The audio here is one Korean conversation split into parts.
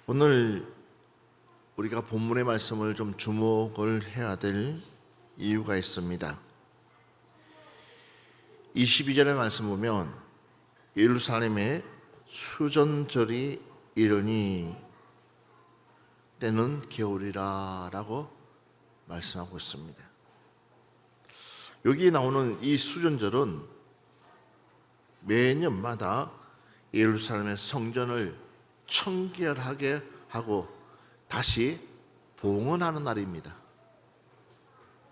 오늘 우리가 본문의 말씀을 좀 주목을 해야 될 이유가 있습니다. 22절의 말씀 보면 예루살렘에 수전절이 이르니 때는 겨울이라 라고 말씀하고 있습니다. 여기 나오는 이 수전절은 매년마다 예루살렘의 성전을 청결하게 하고 다시 봉헌하는 날입니다.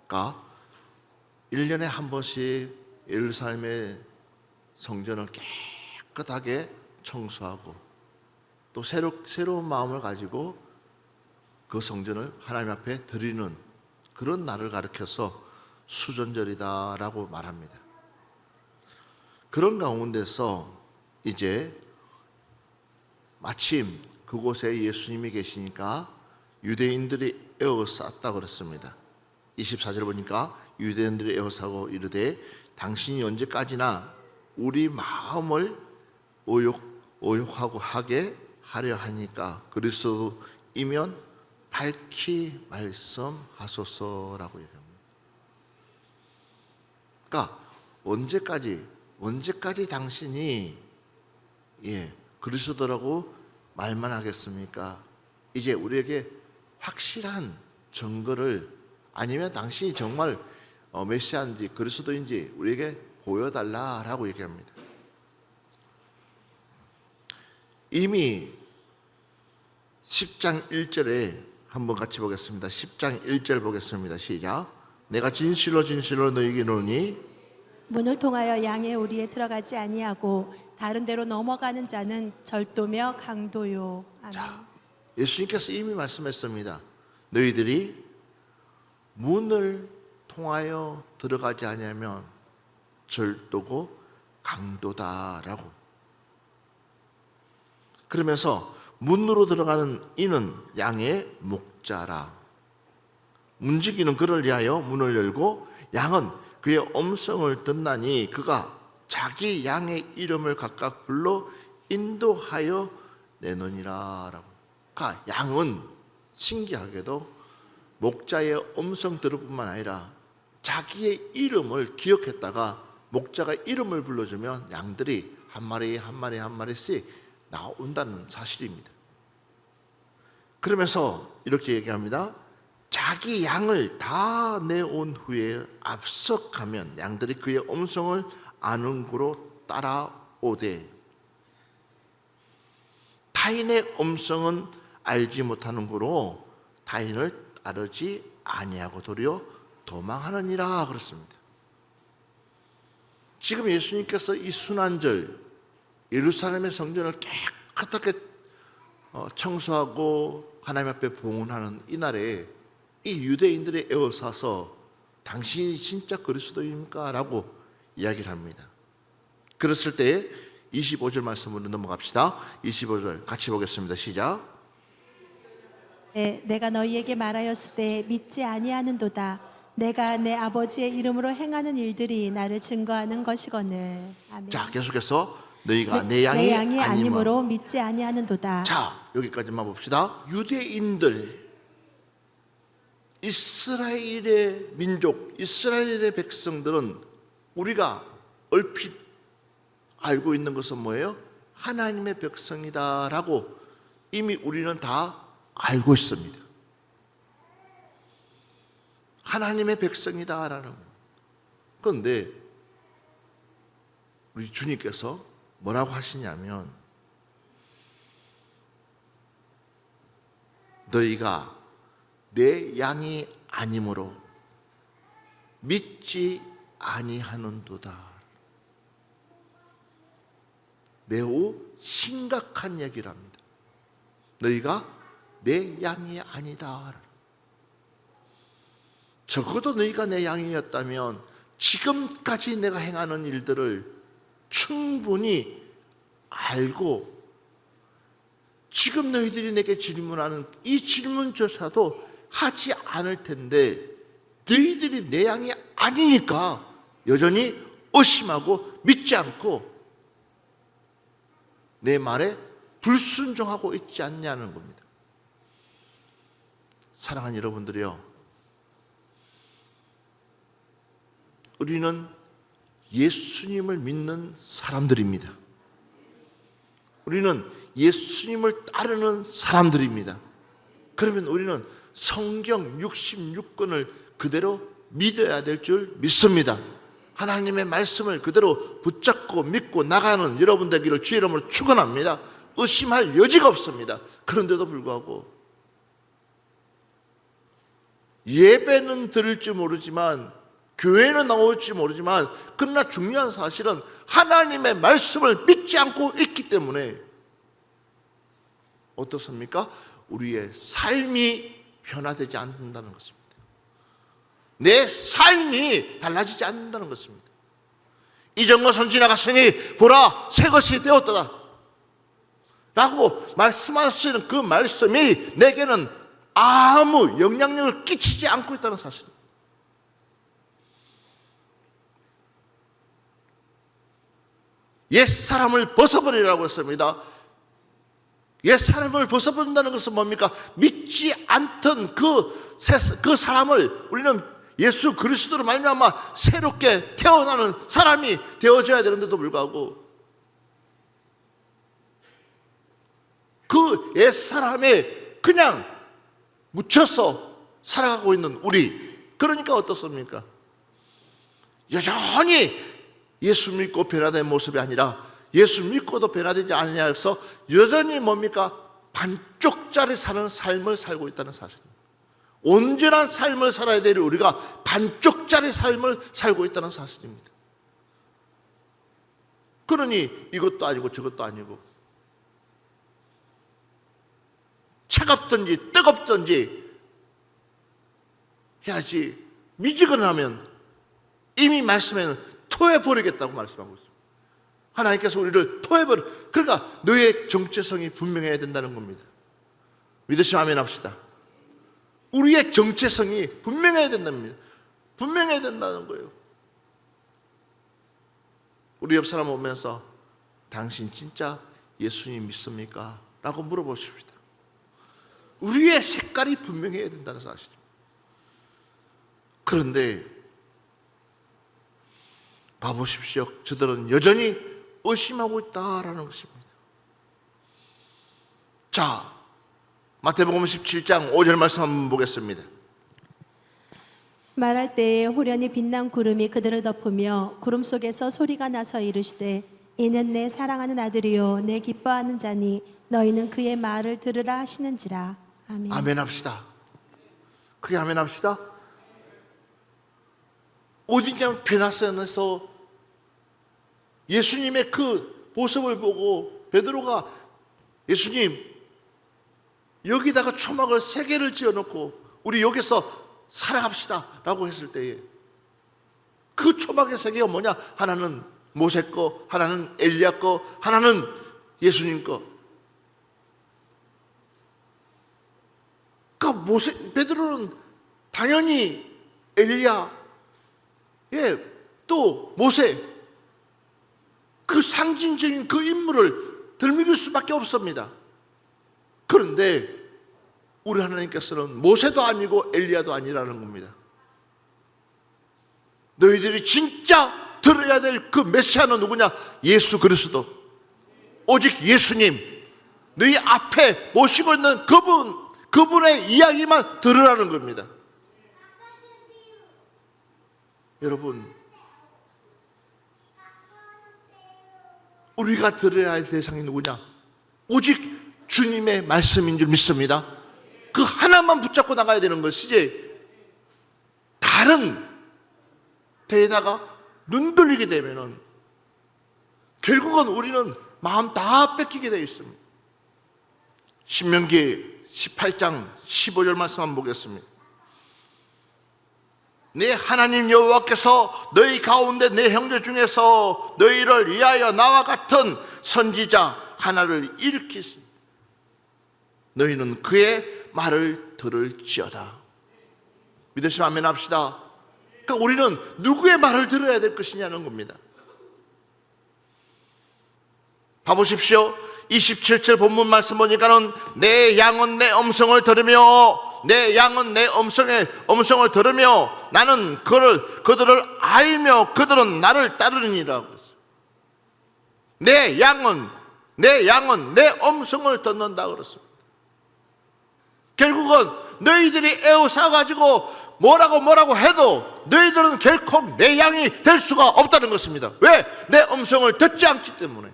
그러니까 1년에 한 번씩 예루살렘의 성전을 깨끗하게 청소하고 또 새로운 마음을 가지고 그 성전을 하나님 앞에 드리는 그런 날을 가리켜서 수전절이다라고 말합니다. 그런 가운데서 이제 마침 그곳에 예수님이 계시니까 유대인들이 에워쌌다고 그랬습니다. 24절 보니까 유대인들이 에워싸고 이르되 당신이 언제까지나 우리 마음을 오욕하고 하게 하려 하니까 그리스도이면 밝히 말씀하소서라고 얘기합니다. 그러니까 언제까지 당신이 그리스도라고 말만 하겠습니까? 이제 우리에게 확실한 증거를 아니면 당신이 정말 메시아인지 그리스도인지 우리에게 보여달라라고 얘기합니다. 이미 10장 1절에 한번 같이 보겠습니다. 10장 1절 보겠습니다. 시작. 내가 진실로 너희에게 이르노니 문을 통하여 양의 우리에 들어가지 아니하고 다른 데로 넘어가는 자는 절도며 강도요. 아멘. 자, 예수님께서 이미 말씀했습니다. 너희들이 문을 통하여 들어가지 아니하면 절도고 강도다라고. 그러면서 문으로 들어가는 이는 양의 목자라. 문지기는 그를 위하여 문을 열고 양은 그의 음성을 듣나니 그가 자기 양의 이름을 각각 불러 인도하여 내느니라. 그러니까 양은 신기하게도 목자의 음성 들을 뿐만 아니라 자기의 이름을 기억했다가 목자가 이름을 불러주면 양들이 한 마리씩 나온다는 사실입니다. 그러면서 이렇게 얘기합니다. 자기 양을 다 내온 후에 앞서 가면 양들이 그의 음성을 아는 구로 따라오되 타인의 음성은 알지 못하는 구로 타인을 따르지 아니하고 도리어 도망하느니라 그렇습니다. 지금 예수님께서 이 순환절 예루살렘의 성전을 깨끗하게 청소하고 하나님 앞에 봉헌하는 이날에 이 유대인들이 에워싸서 당신이 진짜 그리스도입니까? 라고 이야기를 합니다. 그랬을 때 25절 말씀으로 넘어갑시다. 25절 같이 보겠습니다. 시작. 내가 너희에게 말하였을 때 믿지 아니하는도다. 내가 내 아버지의 이름으로 행하는 일들이 나를 증거하는 것이거늘. 아멘. 자, 계속해서 너희가 내 양이 아니므로 믿지 아니하는도다. 자, 여기까지만 봅시다. 유대인들, 이스라엘의 민족, 이스라엘의 백성들은 우리가 얼핏 알고 있는 것은 뭐예요? 하나님의 백성이다라고 이미 우리는 다 알고 있습니다. 하나님의 백성이다라는 거. 그런데 우리 주님께서 뭐라고 하시냐면 너희가 내 양이 아니므로 믿지 아니하는도다. 매우 심각한 얘기를 합니다. 너희가 내 양이 아니다. 적어도 너희가 내 양이었다면 지금까지 내가 행하는 일들을 충분히 알고 지금 너희들이 내게 질문하는 이 질문조차도 하지 않을 텐데 너희들이 내 양이 아니니까 여전히 의심하고 믿지 않고 내 말에 불순종하고 있지 않냐는 겁니다. 사랑하는 여러분들이요, 우리는 예수님을 믿는 사람들입니다. 우리는 예수님을 따르는 사람들입니다. 그러면 우리는 성경 66권을 그대로 믿어야 될 줄 믿습니다. 하나님의 말씀을 그대로 붙잡고 믿고 나가는 여러분 되기를 주의 이름으로 축원합니다. 의심할 여지가 없습니다. 그런데도 불구하고 예배는 들을지 모르지만, 교회는 나올지 모르지만, 그러나 중요한 사실은 하나님의 말씀을 믿지 않고 있기 때문에 어떻습니까? 우리의 삶이 변화되지 않는다는 것입니다. 내 삶이 달라지지 않는다는 것입니다. 이전 것은 지나갔으니 보라 새 것이 되었도다 라고 말씀하시는 그 말씀이 내게는 아무 영향력을 끼치지 않고 있다는 사실입니다. 옛사람을 벗어버리라고 했습니다. 옛사람을 벗어버린다는 것은 뭡니까? 믿지 않던 그 사람을 우리는 예수 그리스도로 말미암아 새롭게 태어나는 사람이 되어져야 되는데도 불구하고 그 옛사람에 그냥 묻혀서 살아가고 있는 우리, 그러니까 어떻습니까? 여전히 예수 믿고 변화된 모습이 아니라 예수 믿고도 변화되지 않아서 여전히 뭡니까? 반쪽짜리 사는 삶을 살고 있다는 사실입니다. 온전한 삶을 살아야 될 우리가 반쪽짜리 삶을 살고 있다는 사실입니다. 그러니 이것도 아니고 저것도 아니고, 차갑든지 뜨겁든지 해야지, 미지근하면 이미 말씀에는 토해버리겠다고 말씀하고 있습니다. 하나님께서 우리를 토해버려. 그러니까 너의 정체성이 분명해야 된다는 겁니다. 믿으시면 아멘 합시다. 우리의 정체성이 분명해야 된답니다. 분명해야 된다는 거예요. 우리 옆 사람 오면서 당신 진짜 예수님 믿습니까? 라고 물어보십시다. 우리의 색깔이 분명해야 된다는 사실입니다. 그런데 봐보십시오. 저들은 여전히 의심하고 있다라는 것입니다. 자, 마태복음 17장 5절 말씀 한번 보겠습니다. 말할 때에 호련히 빛난 구름이 그들을 덮으며 구름 속에서 소리가 나서 이르시되 이는 내 사랑하는 아들이요 내 기뻐하는 자니 너희는 그의 말을 들으라 하시는지라. 아멘. 아멘 합시다. 그게 아멘 합시다. 어디냐 베나사에서 예수님의 그 모습을 보고 베드로가 예수님 여기다가 초막을 3개를 지어놓고 우리 여기서 살아갑시다 라고 했을 때에 그 초막의 3개가 뭐냐? 하나는 모세 거, 하나는 엘리야 거, 하나는 예수님 거. 그러니까 베드로는 당연히 엘리야, 또 모세, 그 상징적인 그 인물을 들먹일 수밖에 없습니다. 그런데 우리 하나님께서는 모세도 아니고 엘리야도 아니라는 겁니다. 너희들이 진짜 들어야 될 그 메시아는 누구냐? 예수 그리스도, 오직 예수님, 너희 앞에 모시고 있는 그분의 이야기만 들으라는 겁니다. 여러분, 우리가 들어야 할 대상이 누구냐? 오직 주님의 말씀인 줄 믿습니다. 그 하나만 붙잡고 나가야 되는 것이지 다른 데에다가 눈 돌리게 되면은 결국은 우리는 마음 다 뺏기게 되어 있습니다. 신명기 18장 15절 말씀 한번 보겠습니다. 내 하나님 여호와께서 너희 가운데 내 형제 중에서 너희를 위하여 나와 같은 선지자 하나를 일으키시 너희는 그의 말을 들을지어다. 믿으시면 아멘 합시다. 그러니까 우리는 누구의 말을 들어야 될 것이냐는 겁니다. 봐보십시오. 27절 본문 말씀 보니까는 내 양은 내 음성을 들으며 내 양은 내 음성을 들으며 나는 그들을 알며 그들은 나를 따르니라고 했어요. 내 양은 내 음성을 듣는다 그랬습니다. 결국은 너희들이 애워싸가지고 뭐라고 해도 너희들은 결코 내 양이 될 수가 없다는 것입니다. 왜? 내 음성을 듣지 않기 때문에.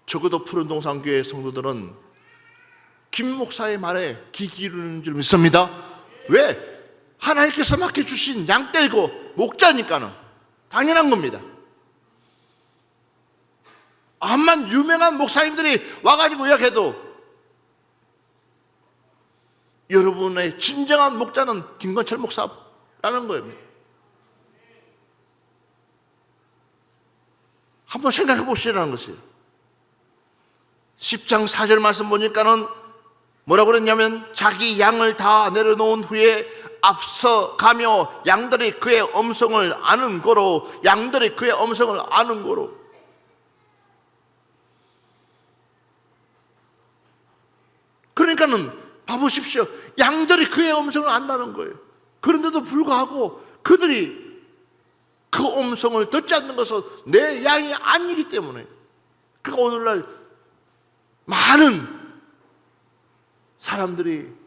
적어도 푸른동산교회 성도들은 김 목사의 말에 귀 기울이는 줄 믿습니다. 왜? 하나님께서 맡겨주신 양떼이고 목자니까는 당연한 겁니다. 암만 유명한 목사님들이 와가지고 이야기해도 여러분의 진정한 목자는 김건철 목사라는 거예요. 한번 생각해 보시라는 것이에요. 10장 4절 말씀 보니까는 뭐라고 그랬냐면 자기 양을 다 내려놓은 후에 앞서 가며 양들이 그의 음성을 아는 거로 그러니까는 봐보십시오. 양들이 그의 음성을 안다는 거예요. 그런데도 불구하고 그들이 그 음성을 듣지 않는 것은 내 양이 아니기 때문에 그러니까 오늘날 많은 사람들이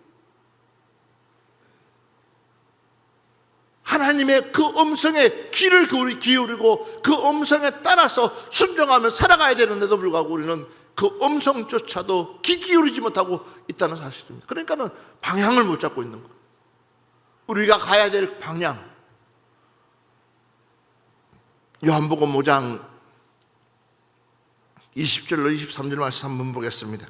하나님의 그 음성에 귀를 기울이고 그 음성에 따라서 순종하며 살아가야 되는데도 불구하고 우리는 그 음성조차도 귀 기울이지 못하고 있다는 사실입니다. 그러니까는 방향을 못 잡고 있는 거예요. 우리가 가야 될 방향. 요한복음 5장 20절로 23절 말씀 한번 보겠습니다.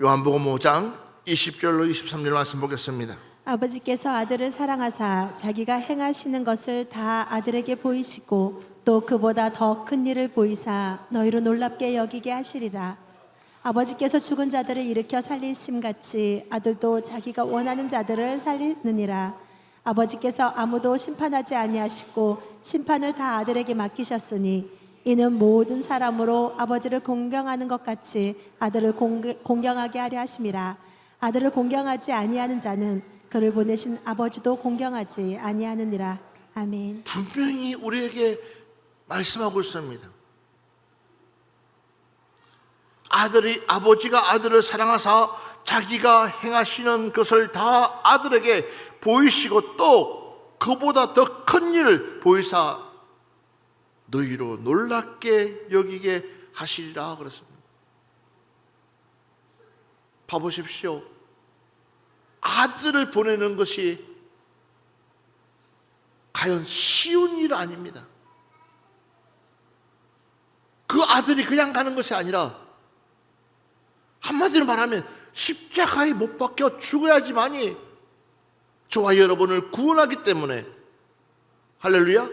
요한복음 5장 20절로 23절 말씀 보겠습니다. 아버지께서 아들을 사랑하사 자기가 행하시는 것을 다 아들에게 보이시고 또 그보다 더 큰 일을 보이사 너희로 놀랍게 여기게 하시리라. 아버지께서 죽은 자들을 일으켜 살리심 같이 아들도 자기가 원하는 자들을 살리느니라. 아버지께서 아무도 심판하지 아니하시고 심판을 다 아들에게 맡기셨으니 이는 모든 사람으로 아버지를 공경하는 것 같이 아들을 공경하게 하려 하심이라. 아들을 공경하지 아니하는 자는 그를 보내신 아버지도 공경하지 아니하느니라. 아멘. 분명히 우리에게 말씀하고 있습니다. 아버지가 아들을 사랑하사 자기가 행하시는 것을 다 아들에게 보이시고 또 그보다 더 큰 일을 보이사 너희로 놀랍게 여기게 하시리라 그랬습니다. 봐보십시오. 아들을 보내는 것이 과연 쉬운 일 아닙니다. 그 아들이 그냥 가는 것이 아니라 한마디로 말하면 십자가에 못 박혀 죽어야지만이 저와 여러분을 구원하기 때문에 할렐루야.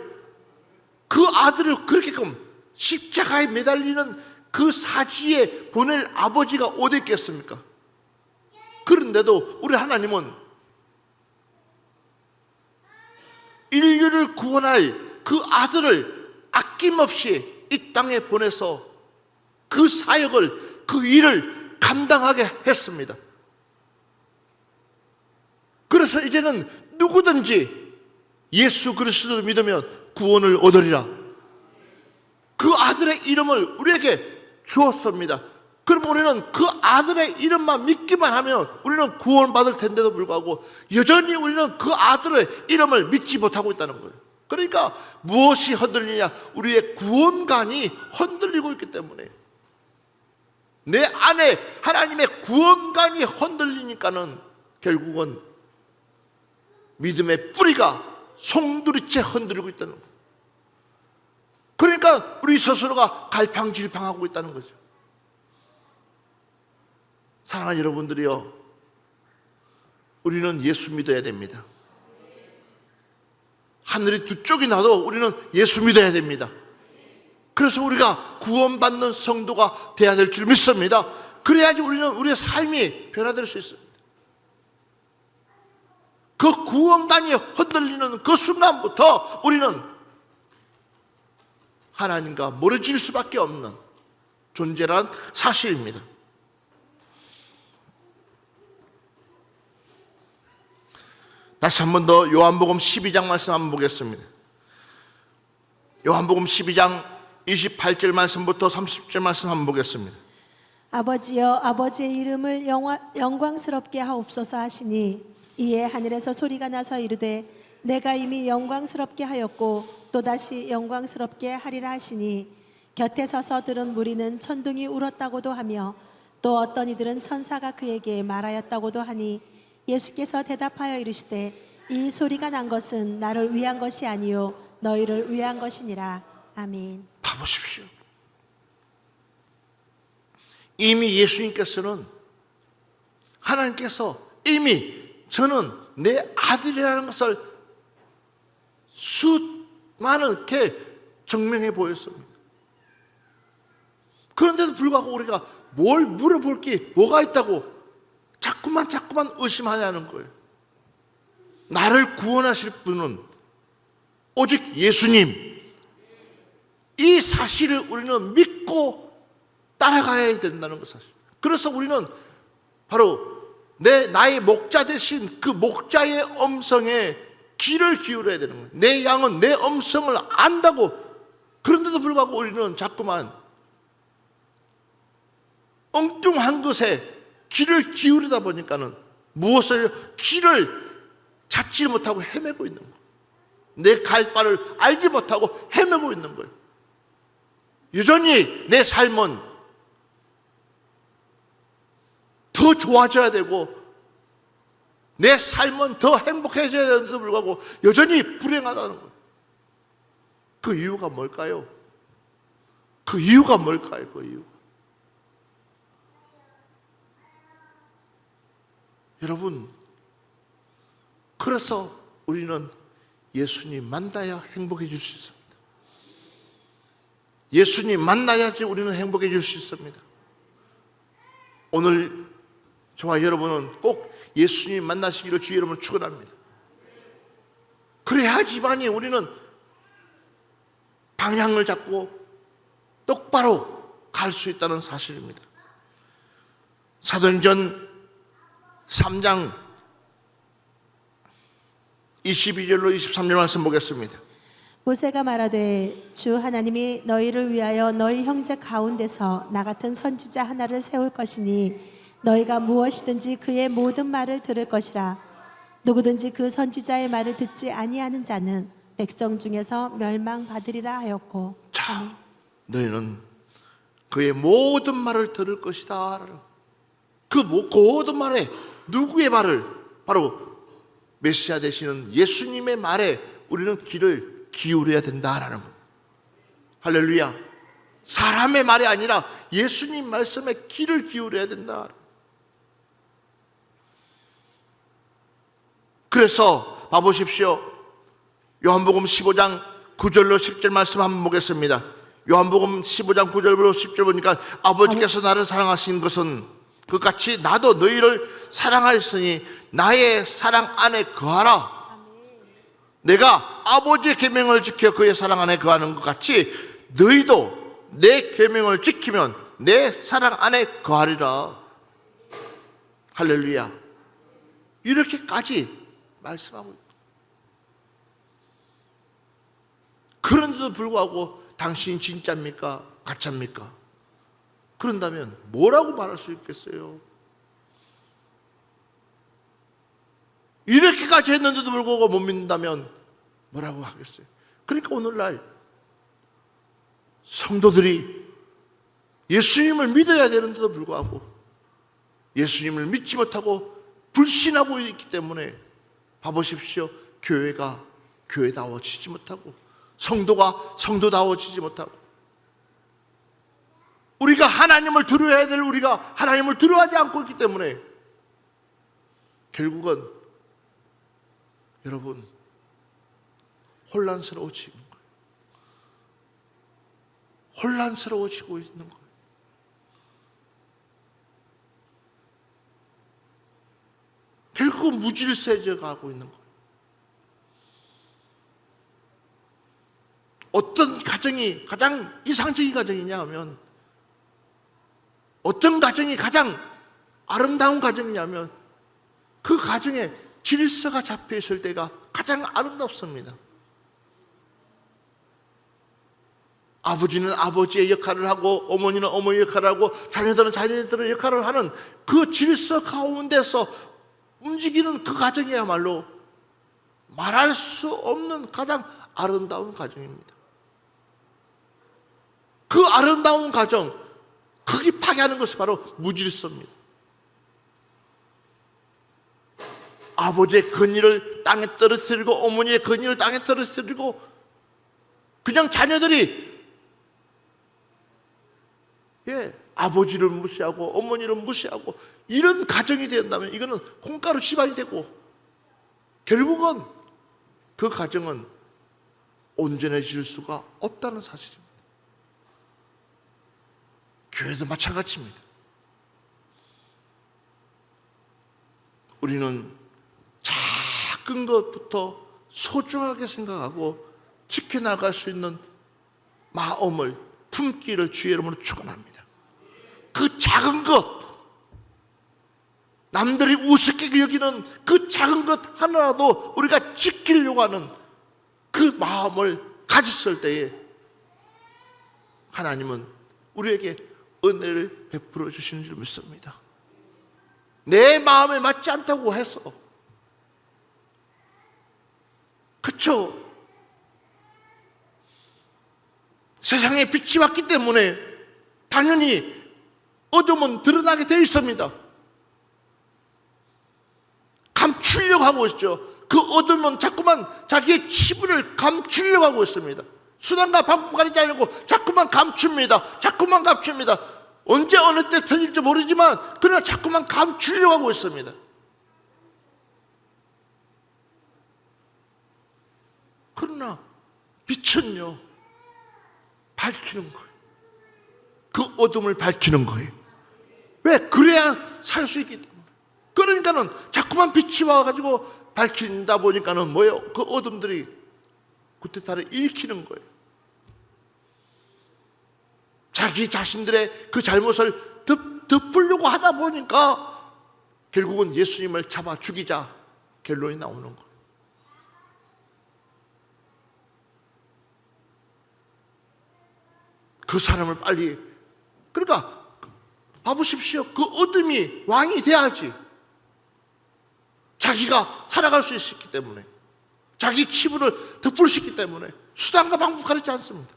그 아들을 그렇게끔 십자가에 매달리는 그 사지에 보낼 아버지가 어디 있겠습니까? 그런데도 우리 하나님은 인류를 구원할 그 아들을 아낌없이 이 땅에 보내서 그 사역을, 그 일을 감당하게 했습니다. 그래서 이제는 누구든지 예수 그리스도를 믿으면 구원을 얻으리라. 그 아들의 이름을 우리에게 주었습니다. 그럼 우리는 그 아들의 이름만 믿기만 하면 우리는 구원받을 텐데도 불구하고 여전히 우리는 그 아들의 이름을 믿지 못하고 있다는 거예요. 그러니까 무엇이 흔들리냐? 우리의 구원관이 흔들리고 있기 때문에 내 안에 하나님의 구원관이 흔들리니까는 결국은 믿음의 뿌리가 송두리째 흔들리고 있다는 거예요. 그러니까 우리 스스로가 갈팡질팡하고 있다는 거죠. 사랑하는 여러분들이요, 우리는 예수 믿어야 됩니다. 하늘이 두 쪽이 나도 우리는 예수 믿어야 됩니다. 그래서 우리가 구원받는 성도가 되어야 될 줄 믿습니다. 그래야지 우리는 우리의 삶이 변화될 수 있습니다. 그 구원관이 흔들리는 그 순간부터 우리는 하나님과 멀어질 수밖에 없는 존재란 사실입니다. 다시 한 번 더 요한복음 12장 말씀 한번 보겠습니다. 요한복음 12장 28절 말씀부터 30절 말씀 한번 보겠습니다. 아버지여 아버지의 이름을 영광스럽게 하옵소서 하시니 이에 하늘에서 소리가 나서 이르되 내가 이미 영광스럽게 하였고 또다시 영광스럽게 하리라 하시니 곁에 서서 들은 무리는 천둥이 울었다고도 하며 또 어떤 이들은 천사가 그에게 말하였다고도 하니 예수께서 대답하여 이르시되 이 소리가 난 것은 나를 위한 것이 아니요 너희를 위한 것이니라. 아멘. 봐보십시오. 이미 예수님께서는 하나님께서 이미 저는 내 아들이라는 것을 수많게 증명해 보였습니다. 그런데도 불구하고 우리가 뭘 물어볼 게 뭐가 있다고 자꾸만 의심하냐는 거예요. 나를 구원하실 분은 오직 예수님. 이 사실을 우리는 믿고 따라가야 된다는 것 사실. 그래서 우리는 바로 나의 목자 대신 그 목자의 음성에 귀를 기울여야 되는 거예요. 내 양은 내 음성을 안다고. 그런데도 불구하고 우리는 자꾸만 엉뚱한 것에 귀를 기울이다 보니까는 무엇을 귀를 찾지 못하고 헤매고 있는 거예요. 내 갈 바를 알지 못하고 헤매고 있는 거예요. 여전히 내 삶은 더 좋아져야 되고 내 삶은 더 행복해져야 되는데도 불구하고 여전히 불행하다는 거예요. 그 이유가 뭘까요? 그 이유가 뭘까요? 그 이유가. 여러분, 그래서 우리는 예수님 만나야 행복해질 수 있습니다. 예수님 만나야지 우리는 행복해질 수 있습니다. 오늘 저와 여러분은 꼭 예수님 만나시기를 주의 이름으로 축원합니다. 그래야지만이 우리는 방향을 잡고 똑바로 갈 수 있다는 사실입니다. 사도행전 3장 22절로 23절 말씀 보겠습니다. 모세가 말하되 주 하나님이 너희를 위하여 너희 형제 가운데서 나 같은 선지자 하나를 세울 것이니 너희가 무엇이든지 그의 모든 말을 들을 것이라. 누구든지 그 선지자의 말을 듣지 아니하는 자는 백성 중에서 멸망받으리라 하였고. 자, 너희는 그의 모든 말을 들을 것이다. 그 모든 말에 누구의 말을? 바로 메시아 되시는 예수님의 말에 우리는 귀를 기울여야 된다라는 거예요. 할렐루야. 사람의 말이 아니라 예수님 말씀에 귀를 기울여야 된다. 그래서 봐보십시오. 요한복음 15장 9절로 10절 말씀 한번 보겠습니다. 요한복음 15장 9절로 10절 보니까 아버지께서 나를 사랑하신 것은 그같이 나도 너희를 사랑하였으니 나의 사랑 안에 거하라. 내가 아버지의 계명을 지켜 그의 사랑 안에 거하는 것 같이 너희도 내 계명을 지키면 내 사랑 안에 거하리라. 할렐루야. 이렇게까지 말씀하고 있다. 그런데도 불구하고 당신이 진짜입니까? 가짜입니까? 그런다면 뭐라고 말할 수 있겠어요? 이렇게까지 했는데도 불구하고 못 믿는다면 뭐라고 하겠어요? 그러니까 오늘날 성도들이 예수님을 믿어야 되는데도 불구하고 예수님을 믿지 못하고 불신하고 있기 때문에 봐보십시오. 교회가 교회다워지지 못하고 성도가 성도다워지지 못하고 우리가 하나님을 두려워해야 될 우리가 하나님을 두려워하지 않고 있기 때문에 결국은 여러분 혼란스러워지는 거예요. 혼란스러워지고 있는 거예요. 결국은 무질서해져 가고 있는 거예요. 어떤 가정이 가장 이상적인 가정이냐 하면, 어떤 가정이 가장 아름다운 가정이냐면 그 가정에 질서가 잡혀 있을 때가 가장 아름답습니다. 아버지는 아버지의 역할을 하고 어머니는 어머니 역할을 하고 자녀들은 자녀들의 역할을 하는 그 질서 가운데서 움직이는 그 가정이야말로 말할 수 없는 가장 아름다운 가정입니다. 그 아름다운 가정, 거기 파괴하는 것이 바로 무질서입니다. 아버지의 권위를 땅에 떨어뜨리고 어머니의 권위를 땅에 떨어뜨리고 그냥 자녀들이 아버지를 무시하고 어머니를 무시하고 이런 가정이 된다면 이거는 콩가루 집안이 되고 결국은 그 가정은 온전해질 수가 없다는 사실입니다. 교회도 마찬가지입니다. 우리는 작은 것부터 소중하게 생각하고 지켜나갈 수 있는 마음을 품기를 주의 이름으로 축원합니다. 그 작은 것, 남들이 우습게 여기는 그 작은 것 하나라도 우리가 지키려고 하는 그 마음을 가졌을 때에 하나님은 우리에게 은혜를 베풀어 주시는 줄 믿습니다. 내 마음에 맞지 않다고 해서, 그쵸? 세상에 빛이 왔기 때문에 당연히 어둠은 드러나게 되어 있습니다. 감추려고 하고 있죠. 그 어둠은 자꾸만 자기의 치부를 감추려고 하고 있습니다. 수단과 방법 가리지 않고 자꾸만 감춥니다. 자꾸만 감춥니다. 언제 어느 때 터질지 모르지만 그러나 자꾸만 감추려고 하고 있습니다. 그러나 빛은요, 밝히는 거예요. 그 어둠을 밝히는 거예요. 왜? 그래야 살 수 있기 때문에. 그러니까는 자꾸만 빛이 와가지고 밝힌다 보니까는 뭐예요? 그 어둠들이 구태타를 일으키는 거예요. 자기 자신들의 그 잘못을 덮으려고 하다 보니까 결국은 예수님을 잡아 죽이자 결론이 나오는 거예요. 그 사람을 빨리, 그러니까 봐보십시오. 그 어둠이 왕이 돼야지 자기가 살아갈 수 있기 때문에, 자기 치부를 덮을 수 있기 때문에 수단과 방법 가리지 않습니다.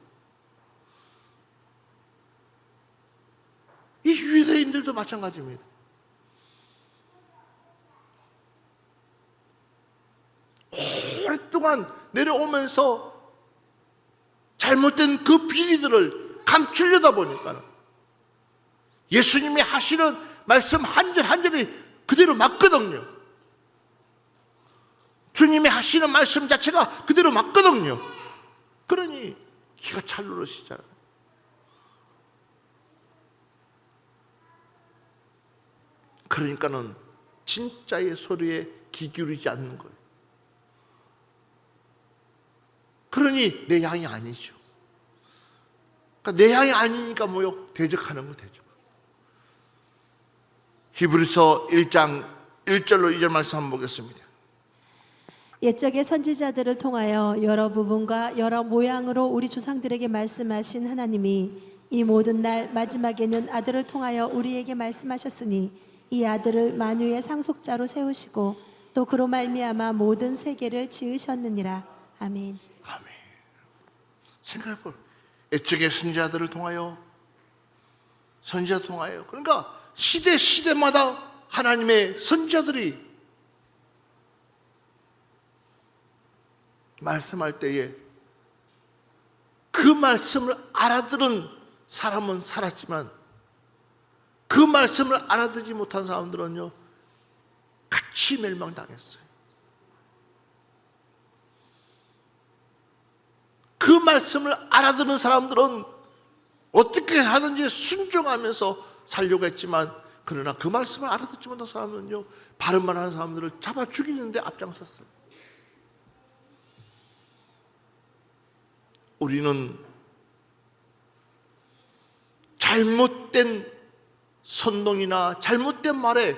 이 유대인들도 마찬가지입니다. 오랫동안 내려오면서 잘못된 그 비리들을 감추려다 보니까 예수님이 하시는 말씀 한 절 한 절이 그대로 맞거든요. 주님이 하시는 말씀 자체가 그대로 맞거든요. 그러니 기가 찰 누르시잖아요. 그러니까는 진짜의 소리에 귀 기울이지 않는 거예요. 그러니 내 양이 아니죠. 그러니까 내 양이 아니니까 뭐요? 대적하는 거 대적. 히브리서 1장 1절로 2절 말씀 한번 보겠습니다. 옛적의 선지자들을 통하여 여러 부분과 여러 모양으로 우리 조상들에게 말씀하신 하나님이 이 모든 날 마지막에는 아들을 통하여 우리에게 말씀하셨으니 이 아들을 만유의 상속자로 세우시고 또 그로 말미암아 모든 세계를 지으셨느니라. 아멘. 아멘. 생각해볼. 옛적의 선지자들을 통하여, 선지자 통하여, 그러니까 시대마다 하나님의 선지자들이 말씀할 때에 그 말씀을 알아들은 사람은 살았지만 그 말씀을 알아듣지 못한 사람들은요, 같이 멸망당했어요. 그 말씀을 알아듣는 사람들은 어떻게 하든지 순종하면서 살려고 했지만, 그러나 그 말씀을 알아듣지 못한 사람은요, 바른 말 하는 사람들을 잡아 죽이는데 앞장섰어요. 우리는 잘못된 선동이나 잘못된 말에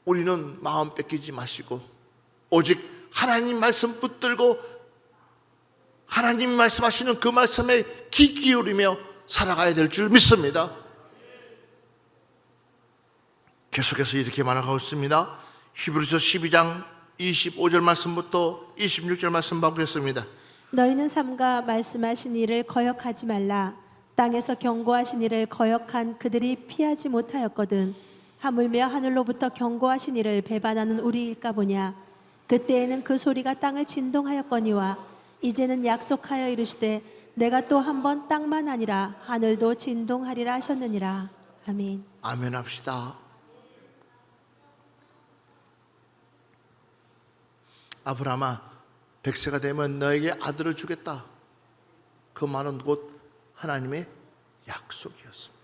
우리는 마음 뺏기지 마시고 오직 하나님 말씀 붙들고 하나님 말씀하시는 그 말씀에 귀 기울이며 살아가야 될 줄 믿습니다. 계속해서 이렇게 말하고 있습니다. 히브리서 12장 25절 말씀부터 26절 말씀 보겠습니다. 너희는 삼가 말씀하신 일을 거역하지 말라. 땅에서 경고하신 일을 거역한 그들이 피하지 못하였거든. 하물며 하늘로부터 경고하신 일을 배반하는 우리일까 보냐. 그때에는 그 소리가 땅을 진동하였거니와 이제는 약속하여 이르시되 내가 또 한 번 땅만 아니라 하늘도 진동하리라 하셨느니라. 아멘. 아멘 합시다. 아브라함아, 100세가 되면 너에게 아들을 주겠다. 그 말은 곧 하나님의 약속이었습니다.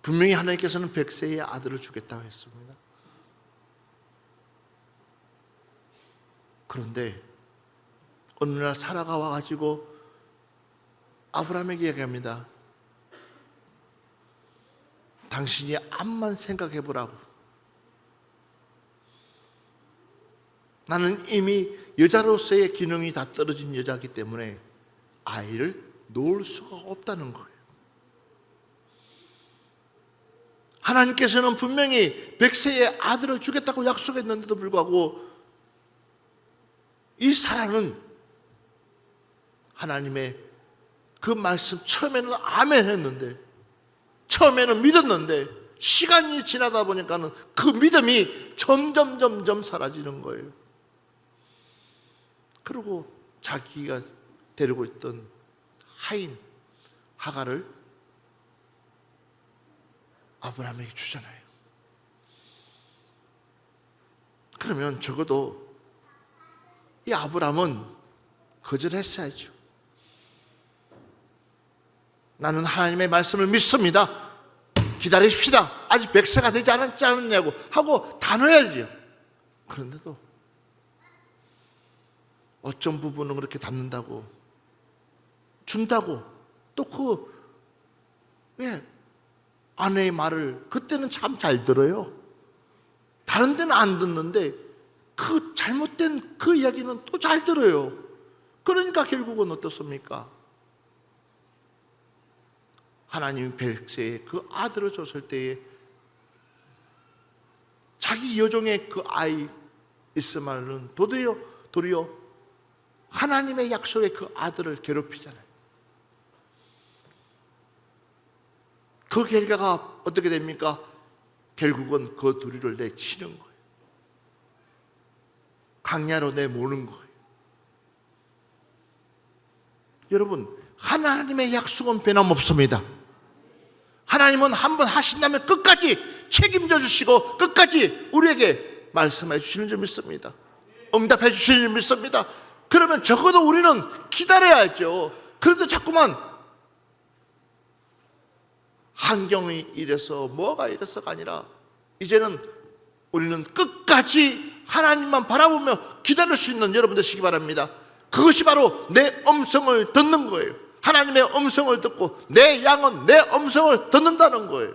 분명히 하나님께서는 100세의 아들을 주겠다고 했습니다. 그런데 어느 날 사라가 와가지고 아브라함에게 얘기합니다. 당신이 암만 생각해 보라고. 나는 이미 여자로서의 기능이 다 떨어진 여자이기 때문에 아이를 놓을 수가 없다는 거예요. 하나님께서는 분명히 100세의 아들을 주겠다고 약속했는데도 불구하고 이 사라는 하나님의 그 말씀 처음에는 아멘 했는데, 처음에는 믿었는데 시간이 지나다 보니까는 그 믿음이 점점 사라지는 거예요. 그리고 자기가 데리고 있던 하인 하가를 아브라함에게 주잖아요. 그러면 적어도 이 아브라함은 거절했어야죠. 나는 하나님의 말씀을 믿습니다. 기다리십시다. 아직 100세가 되지 않았지 않았냐고 하고 단호해야죠. 그런데도 어떤 부분은 그렇게 담는다고 준다고 또 아내의 말을 그때는 참 잘 들어요. 다른 데는 안 듣는데 그 잘못된 그 이야기는 또 잘 들어요. 그러니까 결국은 어떻습니까? 하나님이 100세에 그 아들을 줬을 때에 자기 여종의 그 아이 이스마엘은 도리어 하나님의 약속의 그 아들을 괴롭히잖아요. 그 결과가 어떻게 됩니까? 결국은 그 둘이를 내치는 거예요. 강야로 내모는 거예요. 여러분, 하나님의 약속은 변함없습니다. 하나님은 한번 하신다면 끝까지 책임져 주시고 끝까지 우리에게 말씀해 주시는 줄 믿습니다. 응답해 주시는 줄 믿습니다. 그러면 적어도 우리는 기다려야죠. 그래도 자꾸만 환경이 이래서 뭐가 이래서가 아니라 이제는 우리는 끝까지 하나님만 바라보며 기다릴 수 있는 여러분 되시기 바랍니다. 그것이 바로 내 음성을 듣는 거예요. 하나님의 음성을 듣고 내 양은 내 음성을 듣는다는 거예요.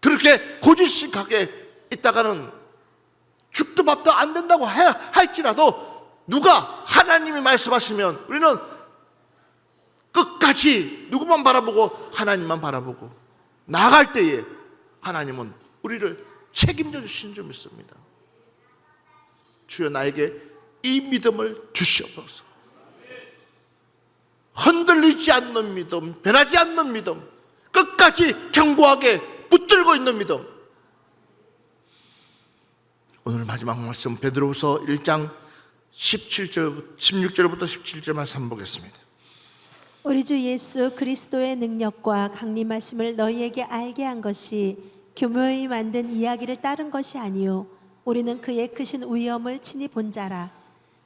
그렇게 고지식하게 있다가는 죽도 밥도 안 된다고 할지라도 누가 하나님이 말씀하시면 우리는 끝까지 누구만 바라보고 하나님만 바라보고 나아갈 때에 하나님은 우리를 책임져 주시는 줄 믿습니다. 주여 나에게 이 믿음을 주시옵소서. 흔들리지 않는 믿음, 변하지 않는 믿음, 끝까지 견고하게 붙들고 있는 믿음. 오늘 마지막 말씀 베드로후서 1장 16절부터 17절 말씀 보겠습니다. 우리 주 예수 그리스도의 능력과 강림하심을 너희에게 알게 한 것이 교묘히 만든 이야기를 따른 것이 아니요 우리는 그의 크신 위엄을 친히 본 자라.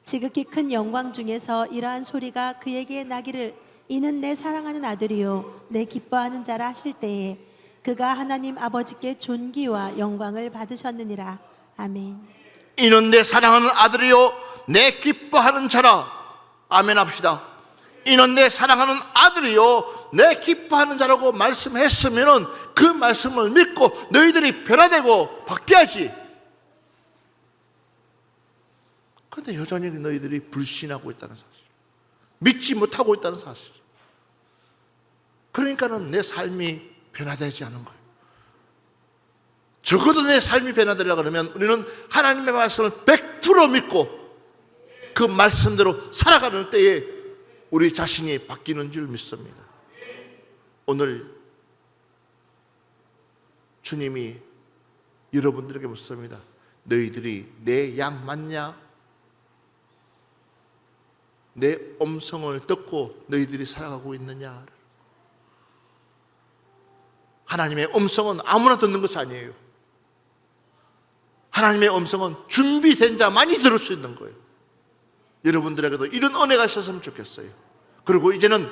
지극히 큰 영광 중에서 이러한 소리가 그에게 나기를 이는 내 사랑하는 아들이요 내 기뻐하는 자라 하실 때에 그가 하나님 아버지께 존귀와 영광을 받으셨느니라. 아멘. 이는 내 사랑하는 아들이요 내 기뻐하는 자라. 아멘 합시다. 이는 내 사랑하는 아들이요 내 기뻐하는 자라고 말씀했으면 그 말씀을 믿고 너희들이 변화되고 바뀌어야지. 그런데 여전히 너희들이 불신하고 있다는 사실, 믿지 못하고 있다는 사실. 그러니까는 내 삶이 변화되지 않은 거예요. 적어도 내 삶이 변화되려고 그러면 우리는 하나님의 말씀을 100% 믿고 그 말씀대로 살아가는 때에 우리 자신이 바뀌는 줄 믿습니다. 오늘 주님이 여러분들에게 묻습니다. 너희들이 내 양 맞냐? 내 음성을 듣고 너희들이 살아가고 있느냐? 하나님의 음성은 아무나 듣는 것이 아니에요. 하나님의 음성은 준비된 자만이 들을 수 있는 거예요. 여러분들에게도 이런 은혜가 있었으면 좋겠어요. 그리고 이제는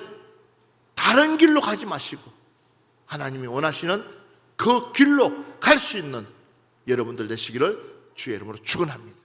다른 길로 가지 마시고 하나님이 원하시는 그 길로 갈 수 있는 여러분들 되시기를 주의 이름으로 축원합니다.